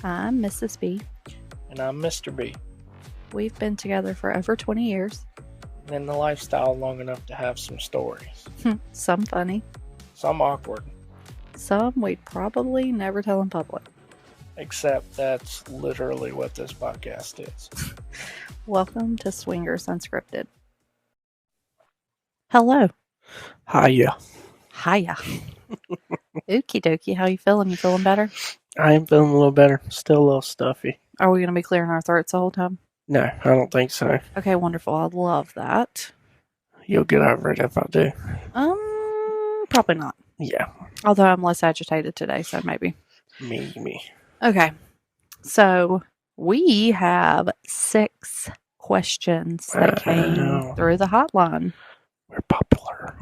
I'm Mrs. B. And I'm Mr. B. We've been together for over 20 years. In the lifestyle long enough to have some stories. Some funny. Some awkward. Some we'd probably never tell in public. Except that's literally what this podcast is. Welcome to Swingers Unscripted. Hello. Hiya. Hiya. Okie dokie. How you feeling? You feeling better? I am feeling a little better. Still a little stuffy. Are we going to be clearing our throats the whole time? No, I don't think so. Okay, wonderful. I love that. You'll get over it if I do. Probably not. Yeah. Although I'm less agitated today, so maybe. Me. Okay. So we have 6 questions that came through the hotline. We're popular.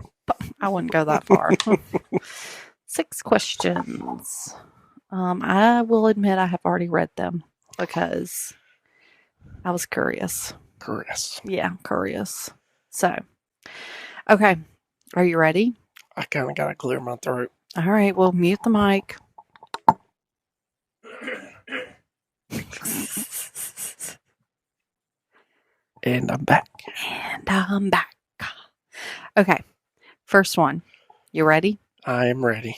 I wouldn't go that far. 6 questions. I will admit I have already read them because I was curious. Yeah, curious. So, okay. Are you ready? I kind of got to clear my throat. All right. Well, mute the mic. And I'm back. Okay. First one. You ready? I am ready.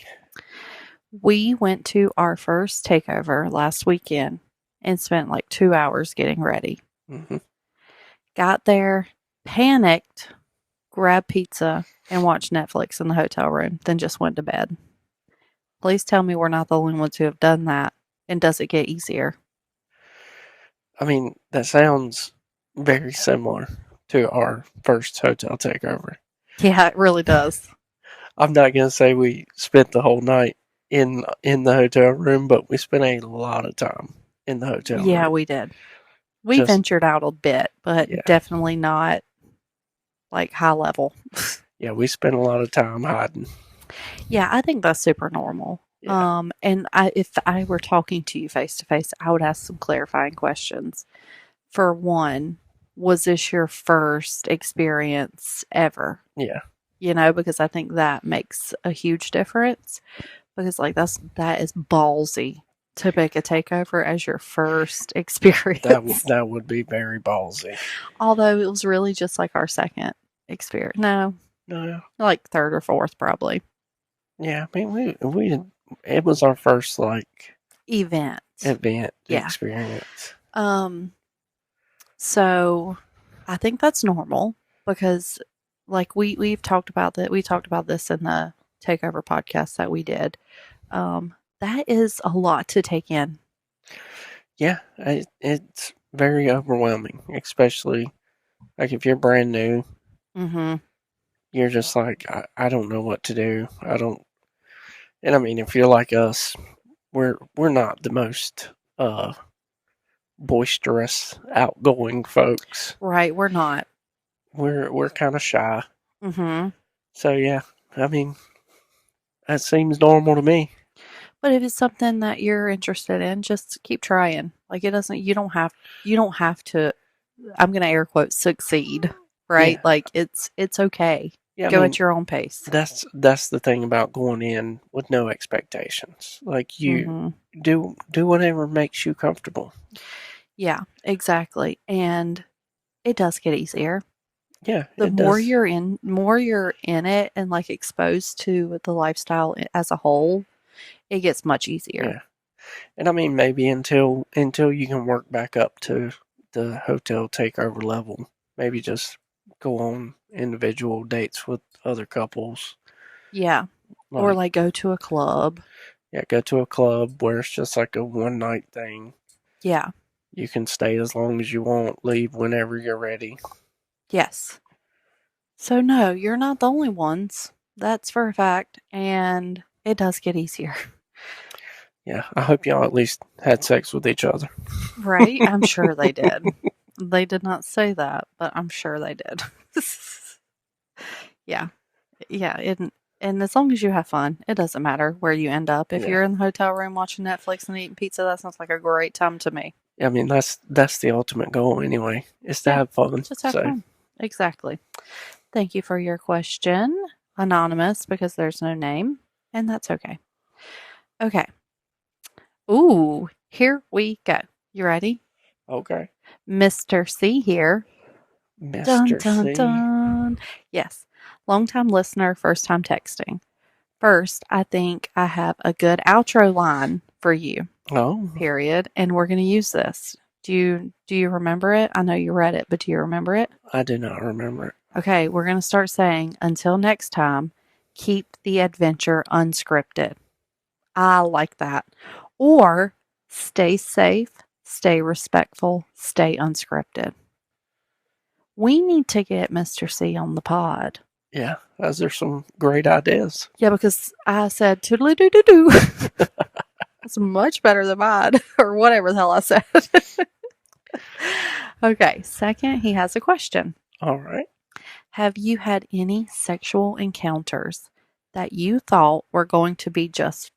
We went to our first takeover last weekend and spent like 2 hours getting ready. Mm-hmm. Got there, panicked, grabbed pizza, and watched Netflix in the hotel room, then just went to bed. Please tell me we're not the only ones who have done that, and does it get easier? I mean, that sounds very similar to our first hotel takeover. Yeah, it really does. I'm not going to say we spent the whole night in the hotel room, but we spent a lot of time in the hotel room. Yeah, we did. We ventured out a bit, but definitely not like high level. Yeah, we spent a lot of time hiding. Yeah, I think that's super normal. Yeah. And if I were talking to you face to face, I would ask some clarifying questions. For one, was this your first experience ever? Yeah. You know, because I think that makes a huge difference. Because like that is ballsy to make a takeover as your first experience. That would be very ballsy. Although it was really just like our second experience. No, like third or fourth probably. Yeah, I mean we it was our first like event experience. So I think that's normal because like we've talked about that. We talked about this in the takeover podcast that we did. That is a lot to take in. Yeah, it's very overwhelming, especially like if you're brand new. Mm-hmm. You're just like, I don't know what to do. And I mean, if you're like us, we're not the most boisterous, outgoing folks. Right, we're not. We're kind of shy. Mm-hmm. So yeah, I mean, that seems normal to me. But if it's something that you're interested in, just keep trying. Like you don't have to, I'm going to air quote, succeed, right? Yeah. Like it's okay. Yeah, Go at your own pace. That's the thing about going in with no expectations. Like you do whatever makes you comfortable. Yeah, exactly. And it does get easier. Yeah. The more you're in it and like exposed to the lifestyle as a whole, it gets much easier. Yeah. And I mean, maybe until you can work back up to the hotel takeover level, maybe just go on individual dates with other couples. Yeah. Or like go to a club. Yeah, go to a club where it's just like a one night thing. Yeah. You can stay as long as you want, leave whenever you're ready. Yes. So no, you're not the only ones. That's for a fact. And it does get easier. Yeah, I hope y'all at least had sex with each other. Right? I'm sure they did. They did not say that, but I'm sure they did. Yeah. Yeah. And as long as you have fun, it doesn't matter where you end up. If you're in the hotel room watching Netflix and eating pizza, that sounds like a great time to me. I mean, that's the ultimate goal anyway, is to have fun. Just have fun. Exactly. Thank you for your question. Anonymous, because there's no name, and that's okay. Okay. Ooh, Here we go. You ready? Okay. Mr. C here. Dun, Mr. dun, C. dun. Yes. Long-time listener, first-time texting. First, I think I have a good outro line for you, Oh, period, and we're going to use this. Do you remember it? I know you read it, but do you remember it? I do not remember it. Okay, we're going to start saying, until next time, keep the adventure unscripted. I like that. Or stay safe, stay respectful, stay unscripted. We need to get Mr. C on the pod. Yeah, those are some great ideas. Yeah, because I said toodly doo doo doo. That's much better than mine, or whatever the hell I said. Okay, second, he has a question. All right. Have you had any sexual encounters that you thought were going to just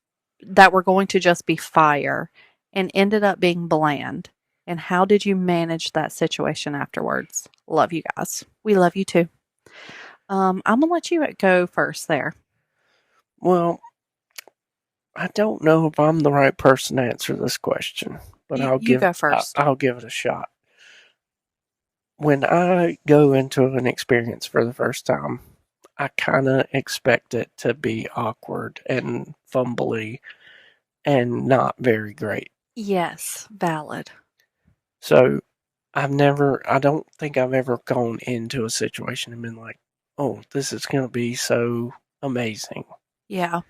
be fire and ended up being bland? And how did you manage that situation afterwards? Love you guys. We love you too. I'm gonna let you go first there. Well, I don't know if I'm the right person to answer this question, but You go first. I'll give it a shot. When I go into an experience for the first time, I kind of expect it to be awkward and fumbly and not very great. Yes, valid. So I don't think I've ever gone into a situation and been like, oh, this is going to be so amazing. Yeah.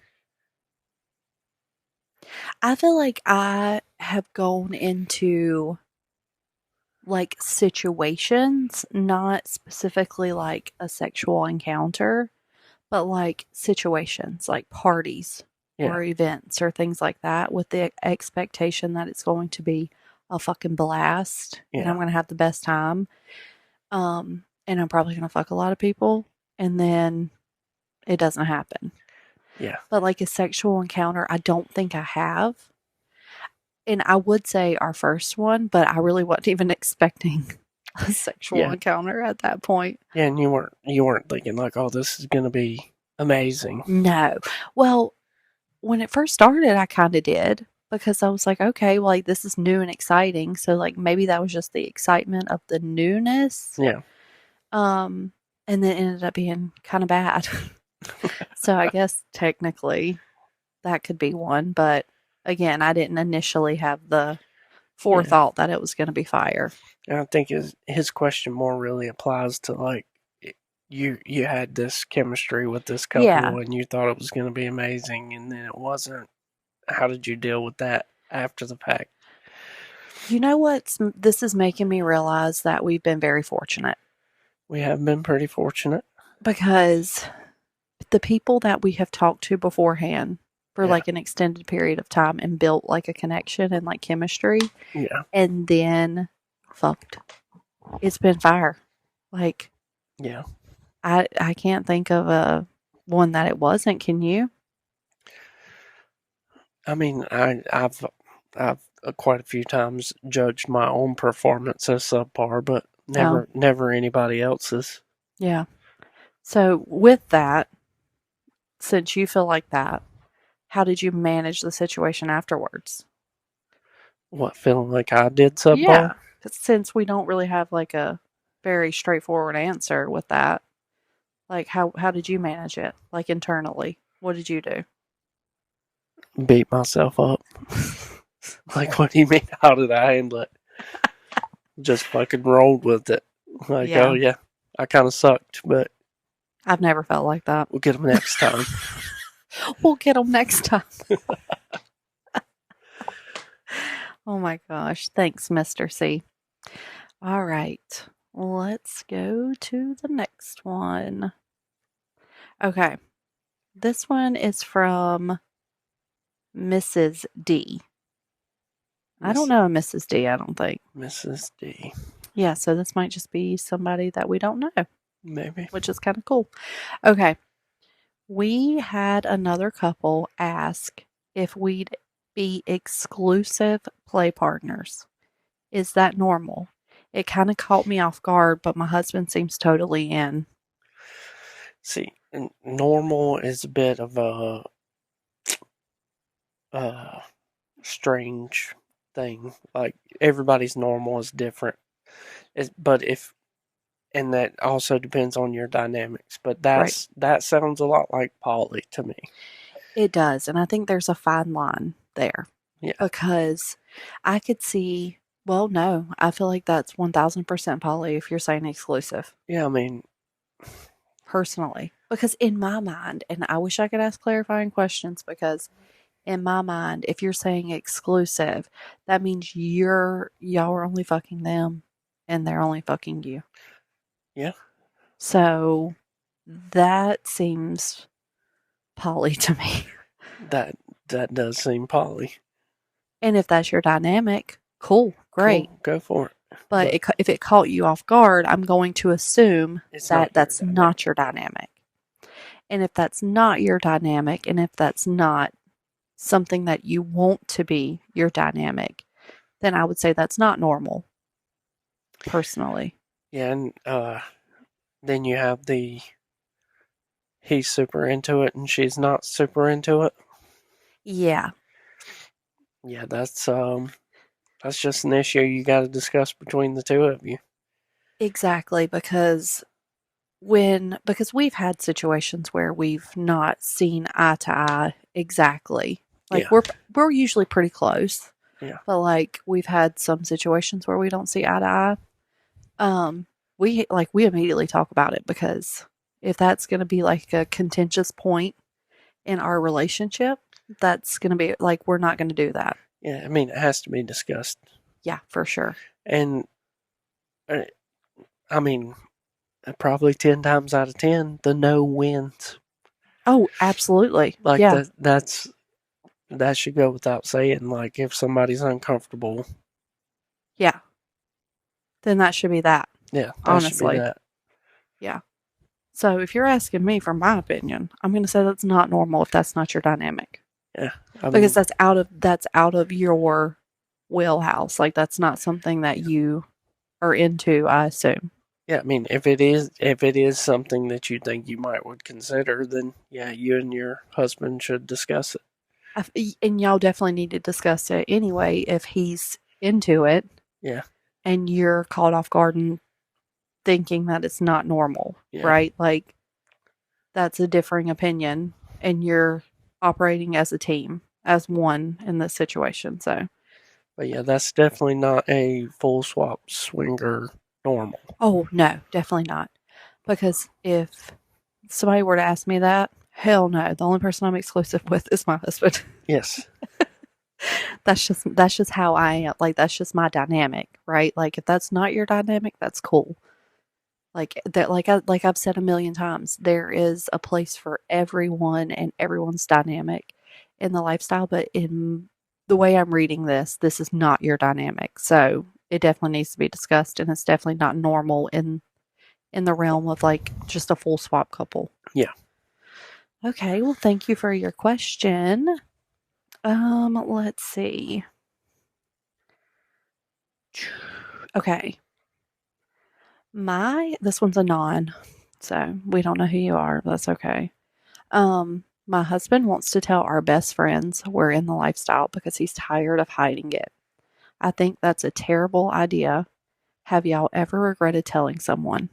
I feel like I have gone into like situations, not specifically like a sexual encounter, but like situations, like parties Yeah. or events or things like that with the expectation that it's going to be a fucking blast and I'm Yeah. going to have the best time. And I'm probably going to fuck a lot of people and then it doesn't happen. Yeah. But like a sexual encounter, I don't think I have. And I would say our first one, but I really wasn't even expecting a sexual Yeah. encounter at that point. Yeah, and you weren't thinking like, oh, this is going to be amazing. No. Well, when it first started, I kind of did because I was like, okay, well, like this is new and exciting. So like maybe that was just the excitement of the newness. Yeah. Um, and then it ended up being kind of bad. So I guess technically that could be one, but again, I didn't initially have the forethought that it was going to be fire. And I think his question more really applies to like you had this chemistry with this couple Yeah. and you thought it was going to be amazing and then it wasn't. How did you deal with that after the fact? You know what? This is making me realize that we've been very fortunate We have been pretty fortunate. because the people that we have talked to beforehand for Yeah. like an extended period of time and built like a connection and like chemistry Yeah. and then fucked. It's been fire. Like Yeah. I can't think of a one that it wasn't. Can you? I mean, I've quite a few times judged my own performance as subpar, but Oh, never anybody else's. yeah. So with that, since you feel like that, how did you manage the situation afterwards? What, feeling like I did subpar? Yeah, since we don't really have like a very straightforward answer with that, like how did you manage it? Like internally, what did you do? Beat myself up. Like, what do you mean? How did I handle it? Just fucking rolled with it. Like, Yeah. oh yeah, I kind of sucked, but I've never felt like that. we'll get them next time. We'll get them next time. Oh my gosh. Thanks, Mr. C. All right. Let's go to the next one. Okay. This one is from Mrs. D. I don't know a Mrs. D, I don't think. Mrs. D. Yeah, so this might just be somebody that we don't know, Maybe. which is kind of cool. Okay. We had another couple ask if we'd be exclusive play partners. Is that normal? It kind of caught me off guard, but my husband seems totally in. See, normal is a bit of a strange thing. Like everybody's normal is different. But if and that also depends on your dynamics. But Right. that sounds a lot like poly to me. It does. And I think there's a fine line there Yeah. because I could see, well, no, I feel like that's 1000% poly if you're saying exclusive. Yeah, I mean, Personally, because in my mind, and I wish I could ask clarifying questions because in my mind, if you're saying exclusive, that means y'all are only fucking them and they're only fucking you. yeah, So that seems poly to me. that that does seem poly. And if that's your dynamic, cool, great. Cool, go for it. But if it caught you off guard, I'm going to assume It's that not your that's dynamic. not your dynamic. And if that's not your dynamic, and if that's not something that you want to be your dynamic, then I would say that's not normal, personally. Yeah, and then you have the he's super into it and she's not super into it. Yeah, Yeah, that's just an issue you got to discuss between the two of you. exactly. Because we've had situations where we've not seen eye to eye exactly. Like Yeah, we're usually pretty close, yeah, but like we've had some situations where we don't see eye to eye. We immediately talk about it because if that's going to be like a contentious point in our relationship, that's going to be like we're not going to do that. yeah. I mean, it has to be discussed, Yeah, for sure. and uh, I mean, probably 10 times out of 10, the no wins. Oh, absolutely. Like Yeah. that should go without saying. Like if somebody's uncomfortable, Yeah. Then that should be that, yeah, that should be honestly. that. Yeah. So if you're asking me for my opinion, I'm going to say that's not normal if that's not your dynamic. Yeah, I mean, Because that's out of your wheelhouse. Like that's not something that you are into, I assume. yeah, I mean, if it is something that you think you might would consider, then yeah, you and your husband should discuss it. And y'all definitely need to discuss it anyway if he's into it Yeah, and you're caught off guard and thinking that it's not normal, yeah, right? Like that's a differing opinion and you're operating as a team, as one in this situation. So, but yeah, that's definitely not a full swap swinger normal. oh, no, definitely not. Because if somebody were to ask me that, hell no, the only person I'm exclusive with is my husband. Yes, That's just how I am. Like that's just my dynamic, right? Like if that's not your dynamic, that's cool. Like that like I've said a million times, there is a place for everyone and everyone's dynamic in the lifestyle, but in the way I'm reading this is not your dynamic. So it definitely needs to be discussed and it's definitely not normal in the realm of like just a full swap couple. yeah. Okay, well thank you for your question. Let's see. Okay. This one's a non, so we don't know who you are, but that's okay. My husband wants to tell our best friends we're in the lifestyle because he's tired of hiding it. I think that's a terrible idea. Have y'all ever regretted telling someone?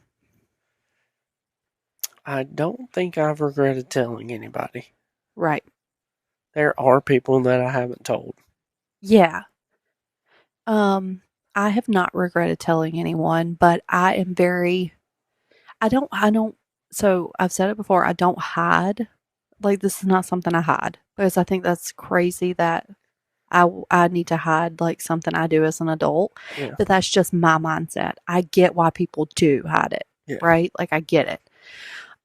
I don't think I've regretted telling anybody. Right. There are people that I haven't told. Yeah. I have not regretted telling anyone, but I don't, so I've said it before, I don't hide. Like, this is not something I hide because I think that's crazy that I need to hide like something I do as an adult, Yeah, but that's just my mindset. I get why people do hide it, yeah, right? Like I get it.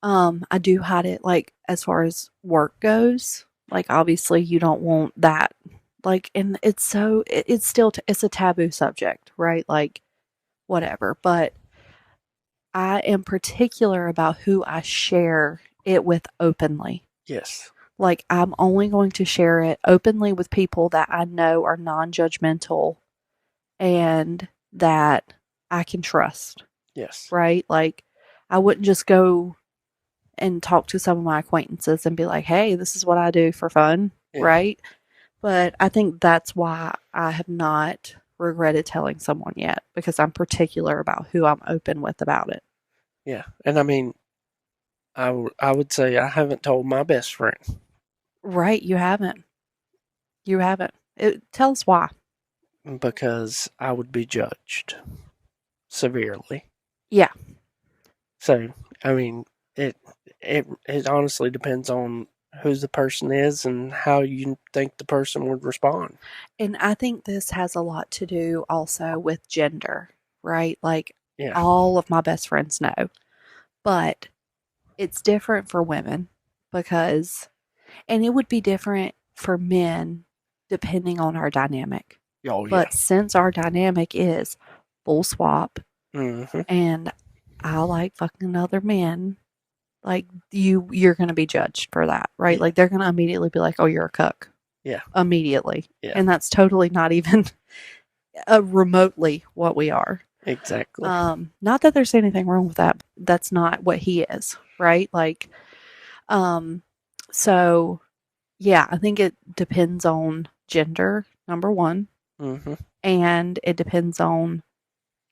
I do hide it like as far as work goes. Like obviously you don't want that. Like and it's still it's a taboo subject, right? Like whatever. But I am particular about who I share it with openly. yes, Like, I'm only going to share it openly with people that I know are non judgmental and that I can trust, yes, right? Like, I wouldn't just go and talk to some of my acquaintances and be like, hey, this is what I do for fun, yeah, right? But I think that's why I have not regretted telling someone yet, because I'm particular about who I'm open with about it. Yeah. And I mean, I would say I haven't told my best friend Right, you haven't. You haven't. Tell us why. because I would be judged severely. Yeah. So, I mean, it it honestly depends on who the person is and how you think the person would respond. And I think this has a lot to do also with gender, right? Like Yeah. all of my best friends know, but it's different for women because, and it would be different for men depending on our dynamic. Oh yeah. But since our dynamic is full swap Hmm. and I like fucking other men, like you're going to be judged for that, right? Yeah. Like they're going to immediately be like, "Oh, you're a cuck." Yeah. Immediately. Yeah. And that's totally not even remotely what we are. Exactly. Not that there's anything wrong with that. That's not what he is, right? Like, um, so yeah, I think it depends on gender, number one, Hmm. and it depends on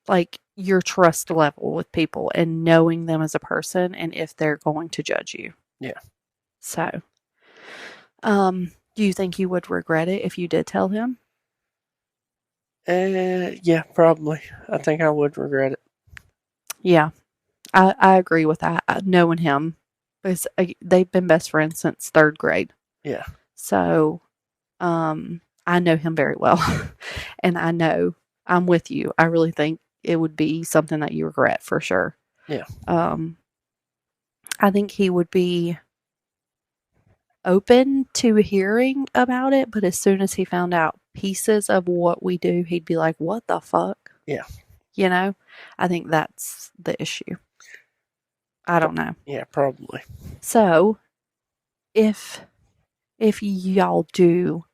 like your trust level with people and knowing them as a person and if they're going to judge you. Yeah. So, do you think you would regret it if you did tell him? Yeah, probably. I think I would regret it. Yeah, I agree with that. Knowing him, because they've been best friends since third grade. Yeah. So, I know him very well, and I know I'm with you. I really think it would be something that you regret for sure. Yeah. Um, I think he would be open to hearing about it, but as soon as he found out pieces of what we do, he'd be like, "What the fuck?" Yeah. You know, I think that's the issue. I don't know. Yeah, probably. So, if y'all do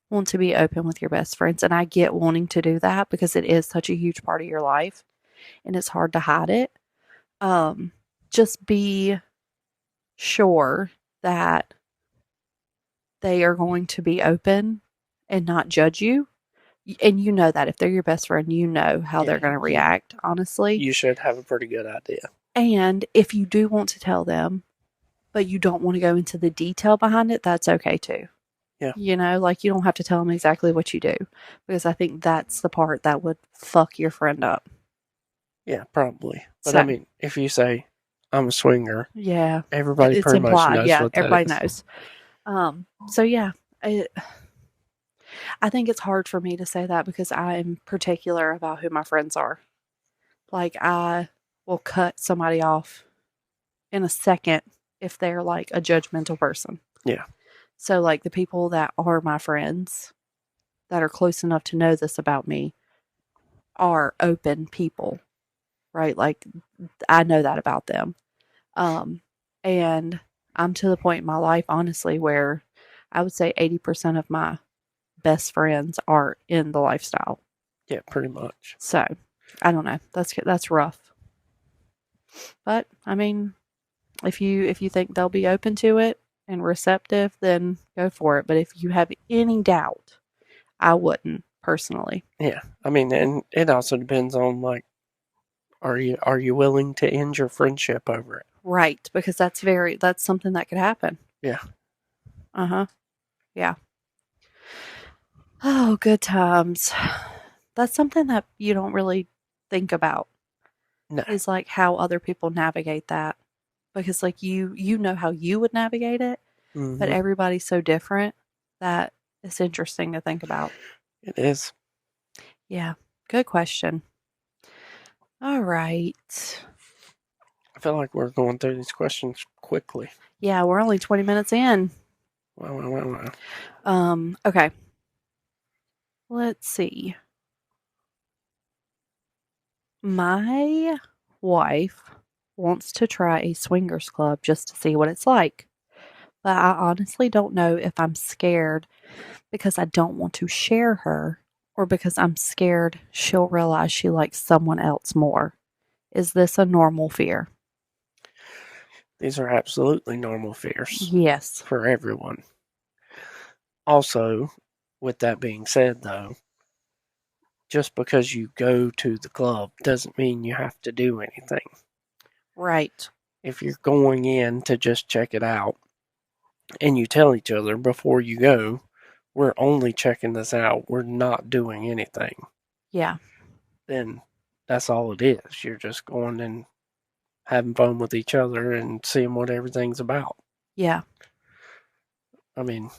want to be open with your best friends, and I get wanting to do that because it is such a huge part of your life and it's hard to hide it. Just be sure that they are going to be open and not judge you. And you know that if they're your best friend, you know how they're Yeah. going to react, honestly. You should have a pretty good idea. And if you do want to tell them, but you don't want to go into the detail behind it, that's okay too. Yeah. You know, like you don't have to tell them exactly what you do because I think that's the part that would fuck your friend up. Yeah, probably. But So, I mean, if you say I'm a swinger, yeah, everybody it's pretty much implied. knows Yeah, what that everybody is. knows. So yeah, I think it's hard for me to say that because I'm particular about who my friends are. Like I will cut somebody off in a second if they're like a judgmental person. Yeah. So like the people that are my friends that are close enough to know this about me are open people, right? Like I know that about them. Um, and I'm to the point in my life, honestly, where I would say 80% of my best friends are in the lifestyle. Yeah, pretty much. So I don't know. That's rough. But I mean, if you think they'll be open to it and receptive, then go for it. But if you have any doubt, I wouldn't personally. Yeah. I mean, and it also depends on like, are you willing to end your friendship over it? Right, because that's something that could happen. Yeah. Uh-huh. Yeah. Oh, good times. That's something that you don't really think about No. is like how other people navigate that. Because like you know how you would navigate it, but Hmm. everybody's so different that it's interesting to think about. It is. Yeah. Good question. All right. I feel like we're going through these questions quickly. Yeah, we're only 20 minutes in. Wow. Okay. Let's see. My wife wants to try a swingers club just to see what it's like. But I honestly don't know if I'm scared because I don't want to share her or because I'm scared she'll realize she likes someone else more. Is this a normal fear? These are absolutely normal fears Yes. for everyone. Also, with that being said, though, just because you go to the club doesn't mean you have to do anything. Right. If you're going in to just check it out and you tell each other before you go, we're only checking this out, we're not doing anything, Yeah. then that's all it is. You're just going and having fun with each other and seeing what everything's about. Yeah. I mean,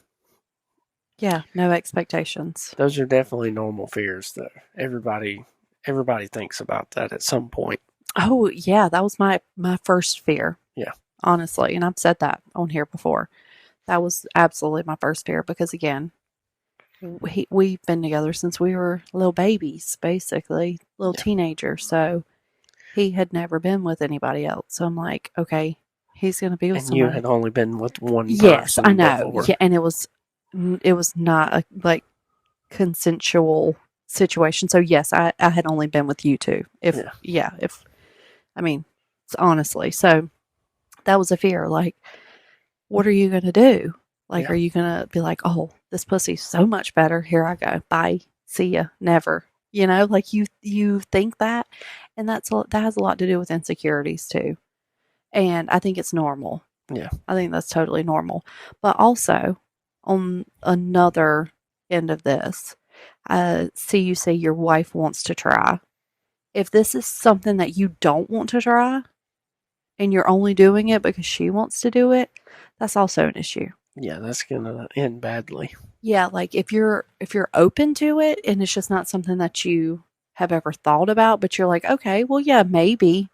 Yeah. No expectations. those are definitely normal fears that everybody thinks about that at some point. Oh, yeah. That was my first fear. Yeah. Honestly. And I've said that on here before. That was absolutely my first fear because, again, we've been together since we were little babies, basically, little Yeah. teenagers. So he had never been with anybody else. So I'm like, okay, he's going to be with And somebody. you had only been with one Yes, person I know. before. Yeah, and it was not a like consensual situation. So yes, I had only been with you two. If I mean, honestly, so that was a fear. Like, what are you going to do? Like, Yeah. are you going to be like, oh, this pussy's so much better. Here I go. Bye. See ya. Never. You know, like you think that, and that has a lot to do with insecurities too. And I think it's normal. Yeah. I think that's totally normal. But also, on another end of this, see you say your wife wants to try. If this is something that you don't want to try and you're only doing it because she wants to do it, that's also an issue. Yeah, that's gonna end badly. Yeah, like if you're open to it and it's just not something that you have ever thought about, but you're like, okay, well, yeah, maybe,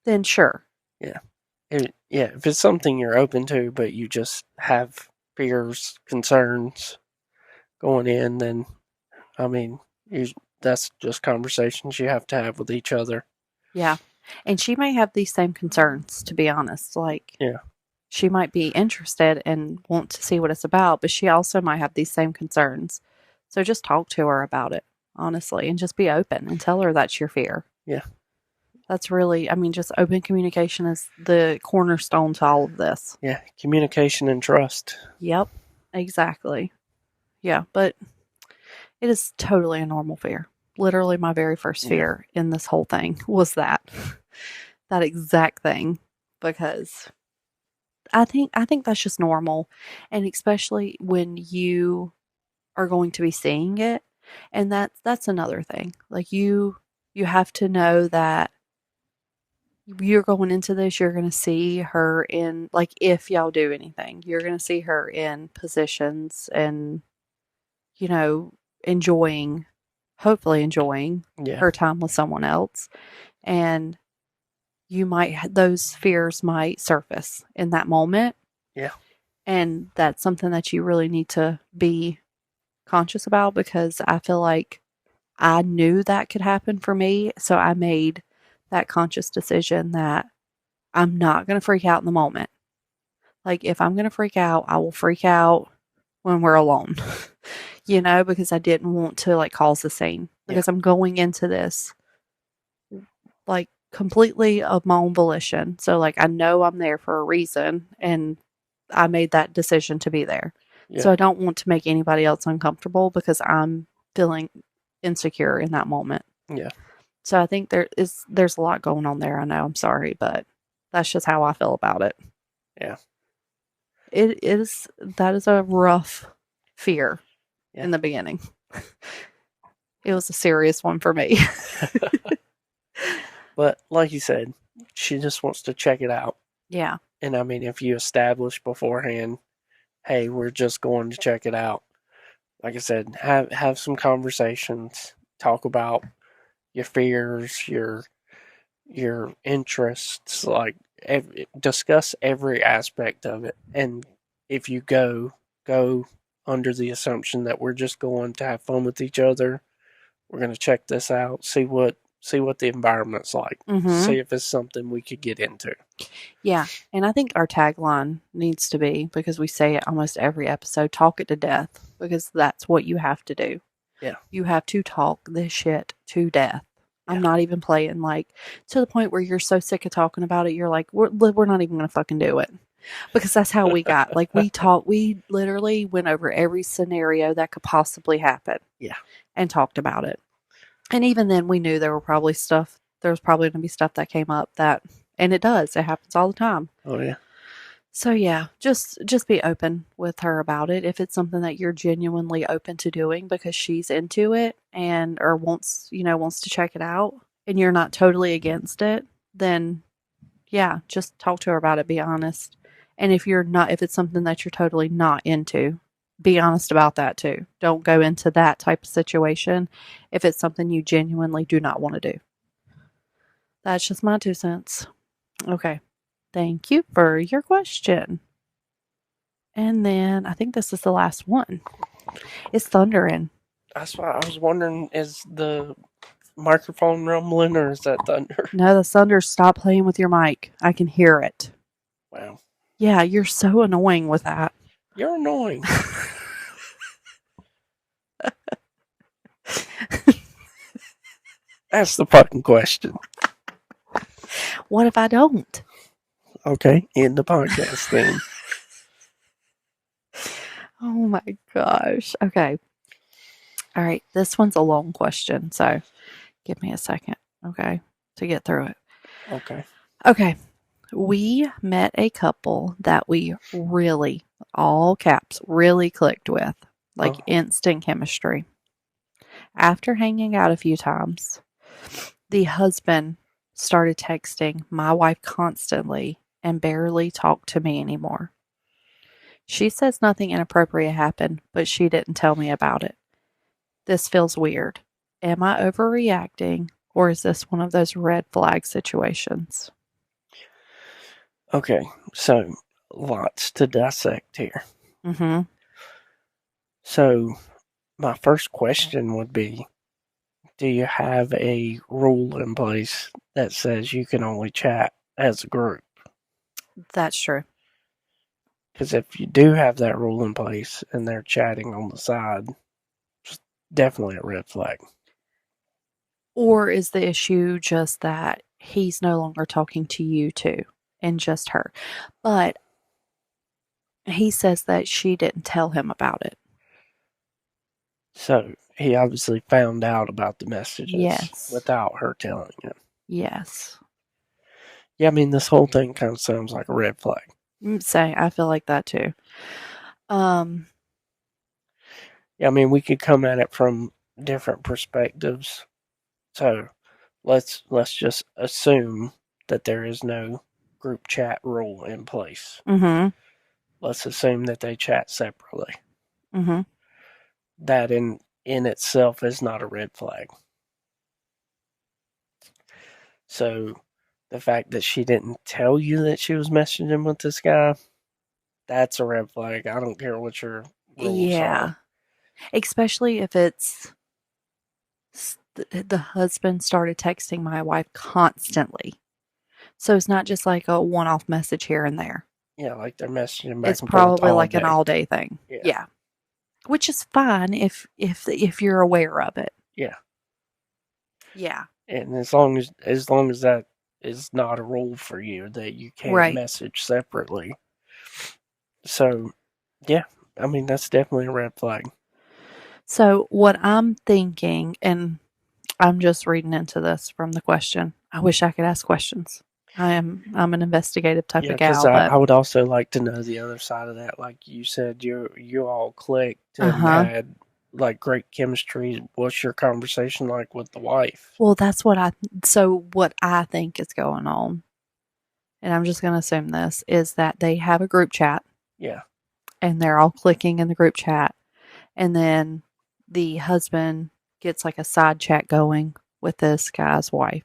then sure. Yeah. If it's something you're open to, but you just have fears, concerns going in, then I mean, that's just conversations you have to have with each other. Yeah. And she may have these same concerns, to be honest. Like, Yeah. she might be interested and want to see what it's about, but she also might have these same concerns. So just talk to her about it, honestly, and just be open and tell her that's your fear. Yeah. That's really, I mean, just open communication is the cornerstone to all of this. Yeah, communication and trust. Yep, exactly. Yeah, but it is totally a normal fear. Literally, my very first fear in this whole thing was that exact thing, because I think that's just normal, and especially when you are going to be seeing it, and that's another thing. Like you have to know that you're going into this, you're going to see her in, like, if y'all do anything, you're going to see her in positions and, you know, hopefully enjoying her time with someone else. And those fears might surface in that moment. Yeah. And that's something that you really need to be conscious about, because I feel like I knew that could happen for me. So I made that conscious decision that I'm not going to freak out in the moment. Like, if I'm going to freak out, I will freak out when we're alone, because I didn't want to like cause the scene, because I'm going into this like completely of my own volition. So like, I know I'm there for a reason, and I made that decision to be there. Yeah. So I don't want to make anybody else uncomfortable because I'm feeling insecure in that moment. Yeah. So I think there's a lot going on there. I know, I'm sorry, but that's just how I feel about it. Yeah. That is a rough fear in the beginning. It was a serious one for me. But like you said, she just wants to check it out. Yeah. And I mean, if you establish beforehand, hey, we're just going to check it out. Like I said, have some conversations, talk about your fears, your interests, like discuss every aspect of it. And if you go under the assumption that we're just going to have fun with each other, we're going to check this out, see what the environment's like, see if it's something we could get into. Yeah, and I think our tagline needs to be, because we say it almost every episode, talk it to death, because that's what you have to do. Yeah. You have to talk this shit to death. Yeah. I'm not even playing, like, to the point where you're so sick of talking about it, you're like, we're not even going to fucking do it. Because that's how we got. Like we literally went over every scenario that could possibly happen. Yeah. And talked about it. And even then we knew there was probably going to be stuff that came up and it happens all the time. Oh yeah. So yeah, just be open with her about it if it's something that you're genuinely open to doing because she's into it or wants to check it out and you're not totally against it, then yeah, just talk to her about it, be honest. And if it's something that you're totally not into, be honest about that too. Don't go into that type of situation if it's something you genuinely do not want to do. That's just my 2 cents. Okay. Thank you for your question. And then I think this is the last one. It's thundering. That's why I was wondering, is the microphone rumbling or is that thunder? No, the thunder. Stop playing with your mic. I can hear it. Wow. Yeah, you're so annoying with that. You're annoying. That's the fucking question. What if I don't? Okay, end the podcast then. Oh my gosh. Okay. All right. This one's a long question, so give me a second, okay, to get through it. Okay. Okay. We met a couple that we really, all caps, really clicked with, like instant chemistry. After hanging out a few times, the husband started texting my wife constantly and barely talked to me anymore. She says nothing inappropriate happened, but she didn't tell me about it. This feels weird. Am I overreacting, or is this one of those red flag situations? Okay, so lots to dissect here. Mm-hmm. So my first question would be, do you have a rule in place that says you can only chat as a group? That's true. Because if you do have that rule in place and they're chatting on the side, it's definitely a red flag. Or is the issue just that he's no longer talking to you two and just her? But he says that she didn't tell him about it. So he obviously found out about the messages Yes. without her telling him. Yes. Yeah, I mean, this whole thing kind of sounds like a red flag. I feel like that too. Yeah, I mean, we could come at it from different perspectives. So let's just assume that there is no group chat rule in place. Mm-hmm. Let's assume that they chat separately. Mm-hmm. That in itself is not a red flag. So the fact that she didn't tell you that she was messaging with this guy, that's a red flag. I don't care what your rules are. Especially if it's the husband started texting my wife constantly. So it's not just like a one-off message here and there. Yeah, like they're messaging back It's and probably forth all like day. an all-day thing. Yeah. Yeah. Which is fine if you're aware of it. Yeah. Yeah. And as long as that is not a rule for you that you can't message separately. So, yeah, I mean, that's definitely a red flag. So what I'm thinking, and I'm just reading into this from the question. I wish I could ask questions. I'm an investigative type of gal. I would also like to know the other side of that. Like you said, you all clicked and had like great chemistry. What's your conversation like with the wife? Well, that's what I think is going on, and I'm just going to assume this is that they have a group chat. Yeah. And they're all clicking in the group chat, and then the husband gets like a side chat going with this guy's wife.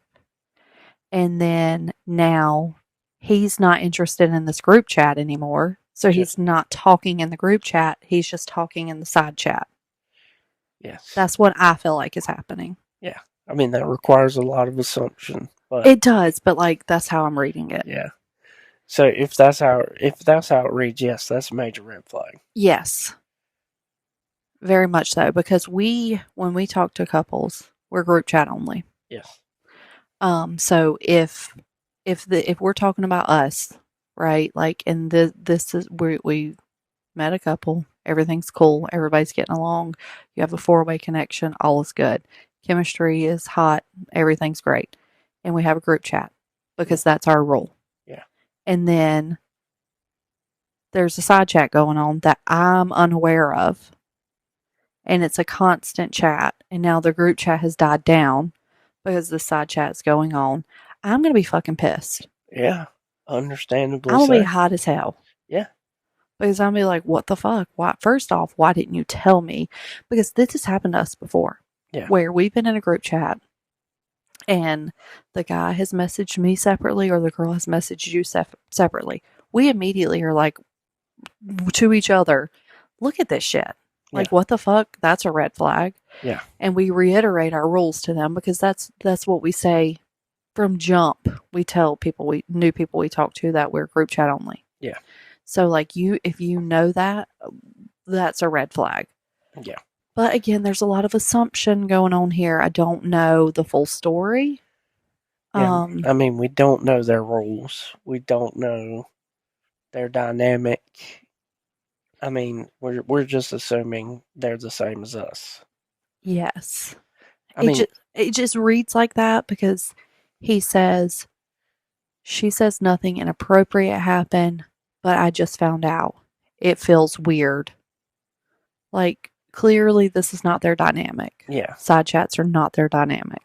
And then now he's not interested in this group chat anymore. So he's not talking in the group chat. He's just talking in the side chat. Yes. That's what I feel like is happening. Yeah. I mean, that requires a lot of assumption. But it does, but like that's how I'm reading it. Yeah. So if that's how it reads, yes, that's a major red flag. Yes. Very much so, because when we talk to couples, we're group chat only. Yes. So if we're talking about us, right? Like, and this is we met a couple. Everything's cool. Everybody's getting along. You have a four-way connection. All is good. Chemistry is hot. Everything's great. And we have a group chat because that's our rule. Yeah. And then there's a side chat going on that I'm unaware of. And it's a constant chat. And now the group chat has died down because the side chat is going on. I'm going to be fucking pissed. Yeah. Understandably I'll be so. hot as hell. Yeah. Because I'll be like, what the fuck? Why? First off, why didn't you tell me? Because this has happened to us before. Yeah. Where we've been in a group chat and the guy has messaged me separately or the girl has messaged you separately. We immediately are like to each other, look at this shit. Like, what the fuck? That's a red flag. Yeah. And we reiterate our rules to them because that's what we say from jump. We tell new people we talk to that we're group chat only. Yeah. So, like, if you know that, that's a red flag. Yeah. But again, there's a lot of assumption going on here. I don't know the full story. Yeah. I mean, we don't know their rules. We don't know their dynamic. I mean, we're just assuming they're the same as us. Yes. It just reads like that because she says nothing inappropriate happened, but I just found out. It feels weird. Like, clearly this is not their dynamic. Yeah. Side chats are not their dynamic.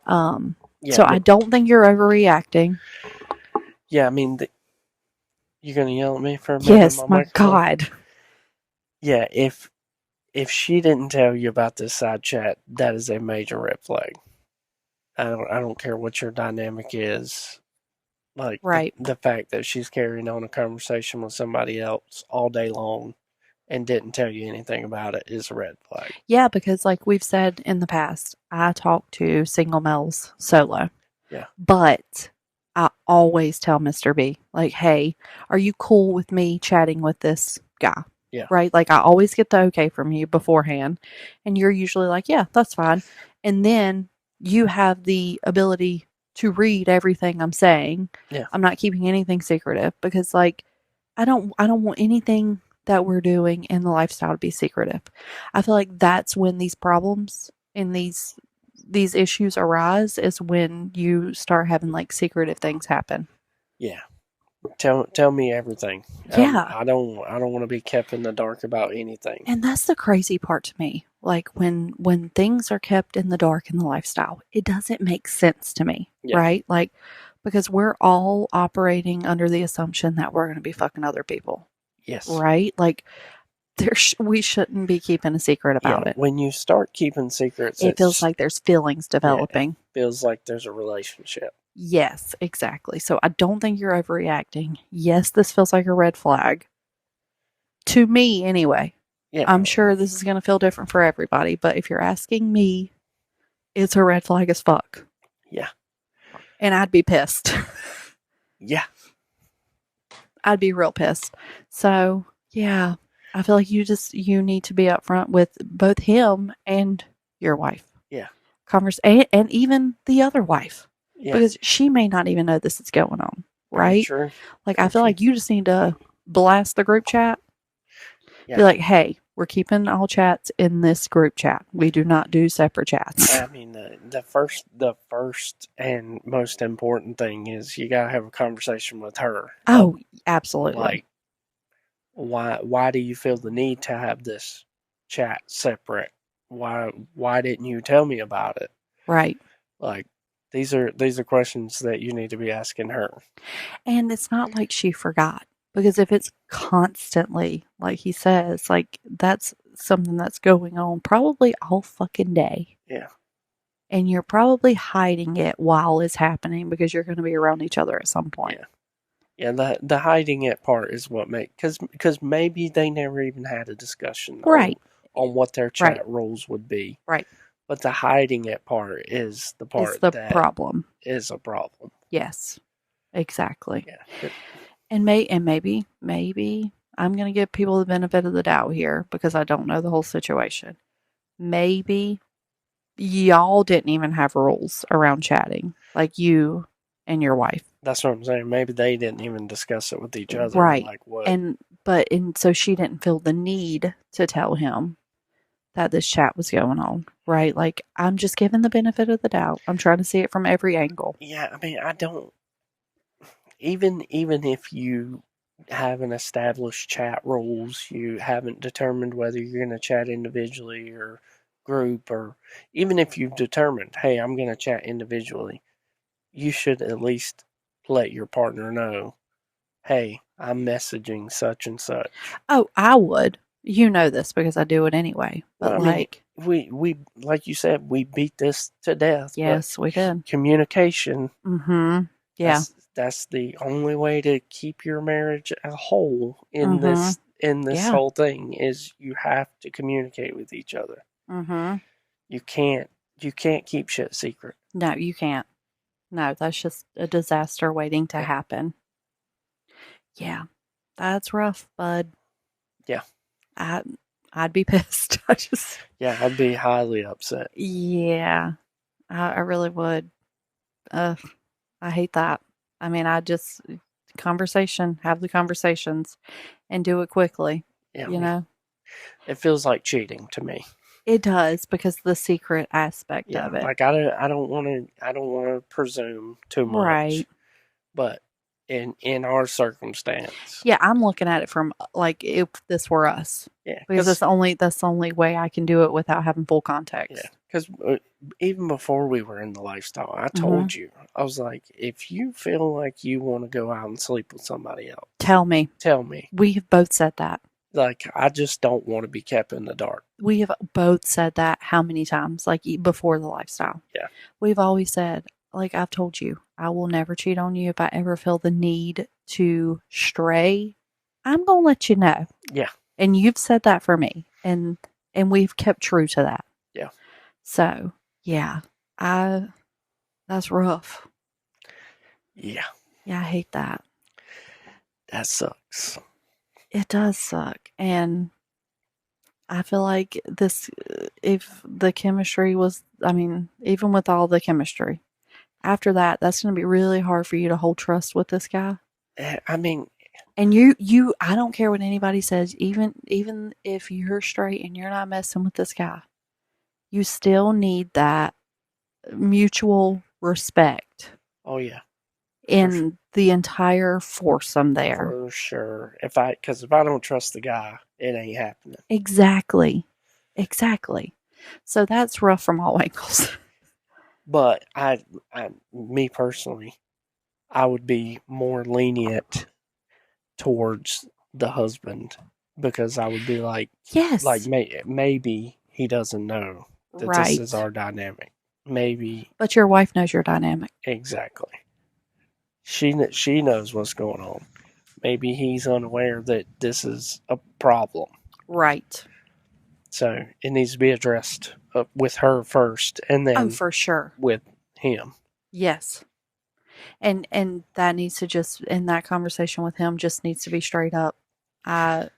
So I don't think you're overreacting. Yeah, I mean, you're going to yell at me for a minute? Yes, my God. Yeah, if she didn't tell you about this side chat, that is a major red flag. I don't care what your dynamic is. Like, right. The fact that she's carrying on a conversation with somebody else all day long and didn't tell you anything about it is a red flag. Yeah, because like we've said in the past, I talk to single males solo. Yeah. But I always tell Mr. B, like, hey, are you cool with me chatting with this guy? Yeah. Right? Like, I always get the okay from you beforehand. And you're usually like, yeah, that's fine. And then you have the ability to read everything I'm saying. Yeah. I'm not keeping anything secretive because, like, I don't want anything that we're doing in the lifestyle to be secretive. I feel like that's when these problems and these issues arise is when you start having like secretive things happen. Yeah. Tell me everything. Yeah. I don't want to be kept in the dark about anything. And that's the crazy part to me. Like when things are kept in the dark in the lifestyle, it doesn't make sense to me, right? Like because we're all operating under the assumption that we're going to be fucking other people. Yes. Right? Like we shouldn't be keeping a secret about it. When you start keeping secrets, it feels like there's feelings developing. It feels like there's a relationship. Yes, exactly. So I don't think you're overreacting. Yes, this feels like a red flag. To me, anyway. Yeah. I'm sure this is going to feel different for everybody, but if you're asking me, it's a red flag as fuck. Yeah. And I'd be pissed. Yeah. I'd be real pissed. So, yeah, I feel like you need to be upfront with both him and your wife. Yeah. And even the other wife. Yeah. Because she may not even know this is going on, right? True. Like, I feel like you just need to blast the group chat. Yeah. Be like, hey, we're keeping all chats in this group chat. We do not do separate chats. I mean, the first and most important thing is you gotta have a conversation with her. Oh, absolutely. Like, why do you feel the need to have this chat separate? Why didn't you tell me about it? Right. Like, these are questions that you need to be asking her. And it's not like she forgot. Because if it's constantly, like he says, like that's something that's going on probably all fucking day. Yeah. And you're probably hiding it while it's happening because you're going to be around each other at some point. Yeah. Yeah, the hiding it part is what because maybe they never even had a discussion on what their chat rules would be. Right. But the hiding it part is the part that problem. Is a problem. Yes. Exactly. Yeah. And maybe I'm going to give people the benefit of the doubt here because I don't know the whole situation. Maybe y'all didn't even have rules around chatting, like you and your wife. That's what I'm saying. Maybe they didn't even discuss it with each other. Right. Like what? And so she didn't feel the need to tell him that this chat was going on, right? Like, I'm just giving the benefit of the doubt. I'm trying to see it from every angle. Yeah, I mean, I don't. Even if you haven't established chat rules, you haven't determined whether you're going to chat individually or group, or even if you've determined, hey, I'm going to chat individually, you should at least let your partner know, hey, I'm messaging such and such. Oh, I would. You know this because I do it anyway. But Well, I mean, we like you said, we beat this to death. Yes, we did. Communication. Mm-hmm. Yeah. That's the only way to keep your marriage a whole in Mm-hmm. this Yeah. whole thing is you have to communicate with each other. Mm-hmm. You can't keep shit secret. No, you can't. No, that's just a disaster waiting to happen. Yeah. That's rough, bud. Yeah. I'd be pissed. Yeah, I'd be highly upset. Yeah. I really would. I hate that. I mean, have the conversations and do it quickly. Yeah, You know? it feels like cheating to me. It does because the secret aspect of it. Like I don't want to presume too much. Right. But in our circumstance. Yeah, I'm looking at it from like if this were us. Yeah. Because that's the only way I can do it without having full context. Yeah. Because even before we were in the lifestyle, I told you, I was like, if you feel like you want to go out and sleep with somebody else, tell me. We have both said that. Like, I just don't want to be kept in the dark. We have both said that how many times, like before the lifestyle. Yeah. We've always said, like I've told you, I will never cheat on you. If I ever feel the need to stray, I'm going to let you know. Yeah. And you've said that for me. And we've kept true to that. Yeah. So, yeah, that's rough. Yeah. Yeah, I hate that. That sucks. It does suck. And I feel like if the chemistry was, even with all the chemistry, after that, that's going to be really hard for you to hold trust with this guy. I mean, and I don't care what anybody says, even if you're straight and you're not messing with this guy, you still need that mutual respect. Oh, yeah. In the entire foursome there. For sure. Because if I don't trust the guy, it ain't happening. Exactly. So that's rough from all angles. But me personally, I would be more lenient towards the husband because I would be like, yes, like maybe he doesn't know that this is our dynamic. Maybe, but your wife knows your dynamic. Exactly. She knows what's going on. Maybe he's unaware that this is a problem. Right. So it needs to be addressed with her first, and then for sure with him. Yes. And that needs to in that conversation with him just needs to be straight up.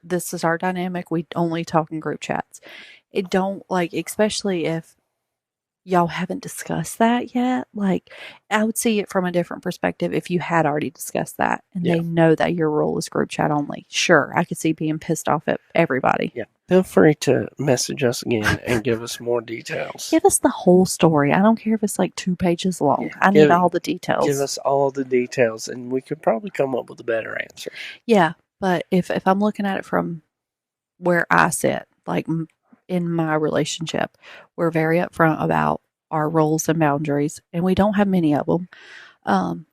This is our dynamic. We only talk in group chats. It don't especially if y'all haven't discussed that yet. Like, I would see it from a different perspective if you had already discussed that and they know that your rule is group chat only. Sure, I could see being pissed off at everybody. Yeah. Feel free to message us again and give us more details. Give us the whole story. I don't care if it's 2 pages long. I need all the details. Give us all the details and we could probably come up with a better answer. Yeah, but if I'm looking at it from where I sit, in my relationship, we're very upfront about our roles and boundaries, and we don't have many of them.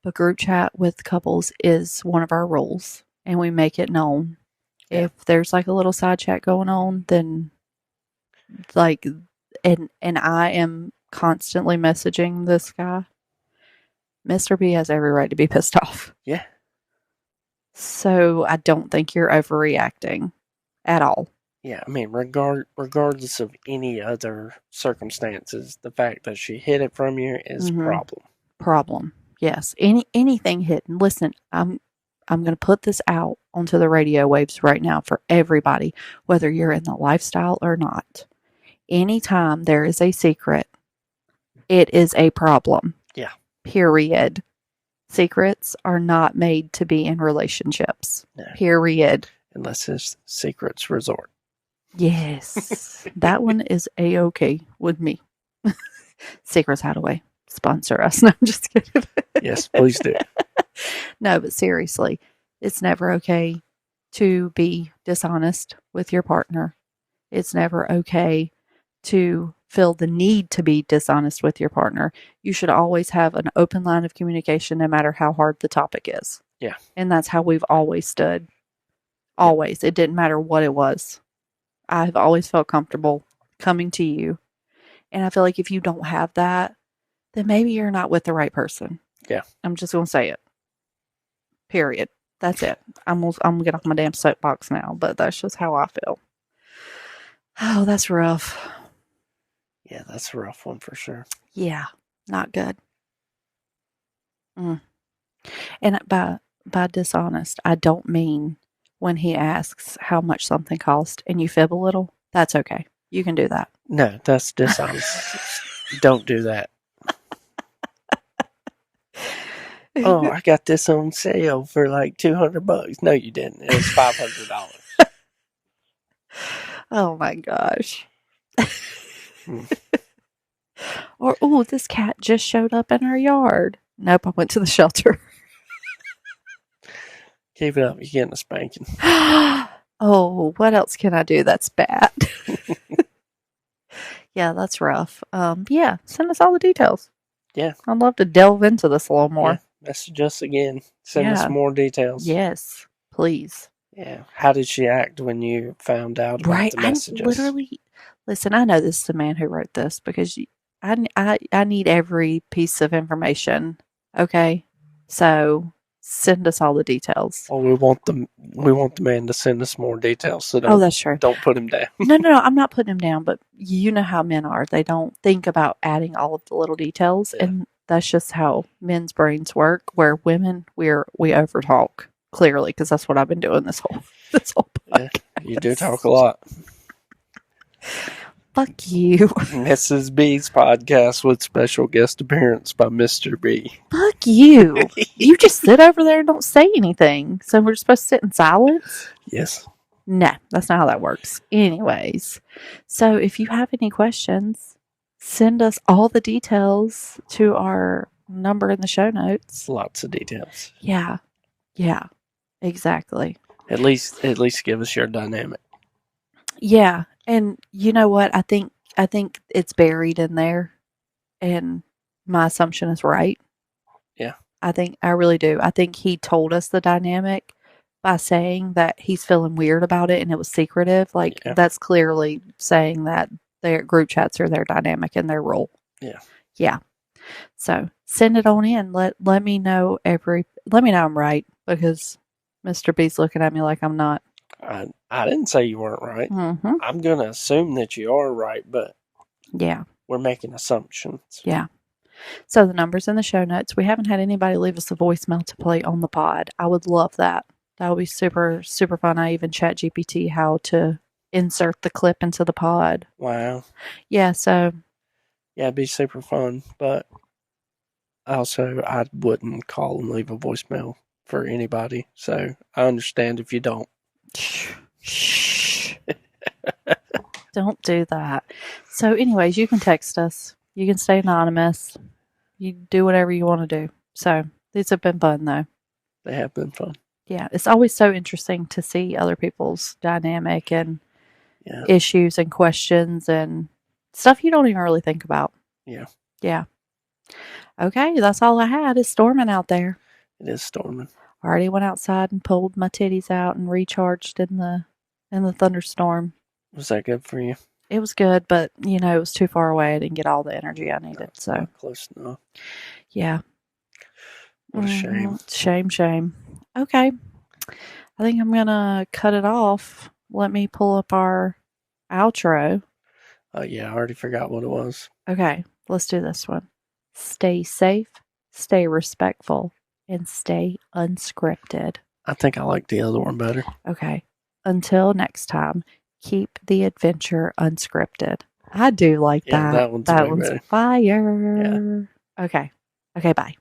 But group chat with couples is one of our rules, and we make it known. Yeah. If there's a little side chat going on, then and I am constantly messaging this guy, Mr. B has every right to be pissed off. Yeah. So I don't think you're overreacting at all. Yeah, I mean, regardless of any other circumstances, the fact that she hid it from you is a problem. Problem, yes. Anything hidden. Listen, I'm going to put this out onto the radio waves right now for everybody, whether you're in the lifestyle or not. Anytime there is a secret, it is a problem. Yeah. Period. Secrets are not made to be in relationships. No. Period. Unless it's Secrets Resort. Yes. That one is A-okay with me. Secrets Hideaway. Sponsor us. No, I'm just kidding. Yes, please do. No, but seriously, it's never okay to be dishonest with your partner. It's never okay to feel the need to be dishonest with your partner. You should always have an open line of communication no matter how hard the topic is. Yeah. And that's how we've always stood. Always. It didn't matter what it was. I've always felt comfortable coming to you. And I feel like if you don't have that, then maybe you're not with the right person. Yeah. I'm just going to say it. Period. That's it. I'm going to get off my damn soapbox now, but that's just how I feel. Oh, that's rough. Yeah, that's a rough one for sure. Yeah, not good. And by dishonest, I don't mean when he asks how much something cost and you fib a little. That's okay. You can do that. No, that's dishonest. Don't do that. Oh, I got this on sale for like $200. No, you didn't. It was $500. Oh my gosh. Or, oh, this cat just showed up in our yard. Nope, I went to the shelter. Keep it up. You're getting a spanking. Oh, what else can I do that's bad? Yeah, that's rough. Yeah, send us all the details. Yeah. I'd love to delve into this a little more. Yeah. Message us again. Send us more details. Yes, please. Yeah. How did she act when you found out about the messages? Listen, I know this is the man who wrote this because I need every piece of information. Okay, so send us all the details. Well, we want the man to send us more details. So that's true. Don't put him down. No, I'm not putting him down. But you know how men are; they don't think about adding all of the little details, and that's just how men's brains work. Where women, we overtalk clearly because that's what I've been doing this whole podcast. Yeah, you do talk a lot. Fuck you. Mrs. B's podcast with special guest appearance by Mr. B. Fuck you. You just sit over there and don't say anything. So we're supposed to sit in silence? Yes. No, that's not how that works. Anyways, so if you have any questions, send us all the details to our number in the show notes. Lots of details. Yeah. Yeah. Exactly. At least give us your dynamic. Yeah. And you know what? I think it's buried in there, and my assumption is right. Yeah. I really do. I think he told us the dynamic by saying that he's feeling weird about it and it was secretive. Like, that's clearly saying that their group chats are their dynamic and their role. Yeah. Yeah. So send it on in. Let me know let me know I'm right, because Mr. B's looking at me like I'm not. I didn't say you weren't right. Mm-hmm. I'm going to assume that you are right, but yeah, we're making assumptions. Yeah. So the number's in the show notes. We haven't had anybody leave us a voicemail to play on the pod. I would love that. That would be super, super fun. I even chat GPT how to insert the clip into the pod. Wow. Yeah, so. Yeah, it'd be super fun, but also I wouldn't call and leave a voicemail for anybody. So I understand if you don't. Shh. Don't do that. So anyways, you can text us. You can stay anonymous. You do whatever you want to do. So these have been fun, though. They have been fun. Yeah, it's always so interesting to see other people's dynamic and issues and questions and stuff you don't even really think about. Yeah. Yeah. Okay, that's all I had. It's storming out there. It is storming. I already went outside and pulled my titties out and recharged in the thunderstorm. Was that good for you? It was good, but it was too far away. I didn't get all the energy I needed. So not close enough. Yeah. What a shame. Shame. Okay. I think I'm gonna cut it off. Let me pull up our outro. Yeah, I already forgot what it was. Okay, let's do this one. Stay safe, stay respectful, and stay unscripted. I think I like the other one better. Okay. Until next time, keep the adventure unscripted. I do like that. That one's fire. Yeah. Okay, bye.